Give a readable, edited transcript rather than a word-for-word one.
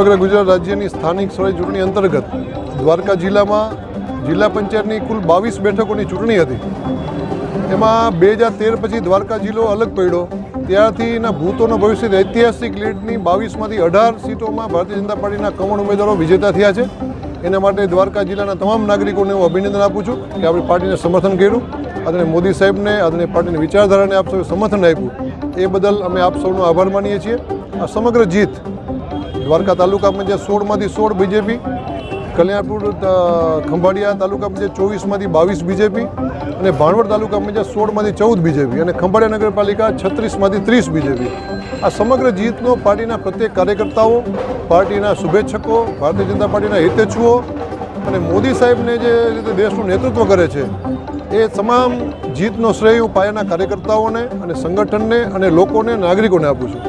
સમગ્ર ગુજરાત રાજ્યની સ્થાનિક સ્વરાજ ચૂંટણી અંતર્ગત દ્વારકા જિલ્લામાં જિલ્લા પંચાયતની કુલ 22 બેઠકોની ચૂંટણી હતી। એમાં 2013 પછી દ્વારકા જિલ્લો અલગ પડ્યો, ત્યારથી એના ભૂતોનો ભવિષ્ય ઐતિહાસિક લીડની 22માંથી 18 સીટોમાં ભારતીય જનતા પાર્ટીના કમળ ઉમેદવારો વિજેતા થયા છે। એના માટે દ્વારકા જિલ્લાના તમામ નાગરિકોને હું અભિનંદન આપું છું કે આપણી પાર્ટીને સમર્થન કર્યું, આદરણીય મોદી સાહેબને, આદરણીય પાર્ટીની વિચારધારાને આપ સૌએ સમર્થન આપ્યું, એ બદલ અમે આપ સૌનો આભાર માનીએ છીએ। આ સમગ્ર જીત દ્વારકા તાલુકા પંચાયત 16માંથી 16 બીજેપી, કલ્યાણપુર ખંભાળિયા તાલુકા પંચાયત 24માંથી 22 બીજેપી અને ભાણવડ તાલુકા પંચાયત 16માંથી 14 બીજેપી અને ખંભાળિયા નગરપાલિકા 36માંથી 30 બીજેપી। આ સમગ્ર જીતનો પાર્ટીના પ્રત્યેક કાર્યકર્તાઓ, પાર્ટીના શુભેચ્છકો, ભારતીય જનતા પાર્ટીના હિતેચ્છુઓ અને મોદી સાહેબને જે રીતે દેશનું નેતૃત્વ કરે છે એ તમામ જીતનો શ્રેય હું પાયાના કાર્યકર્તાઓને અને સંગઠનને અને લોકોને, નાગરિકોને આપું છું।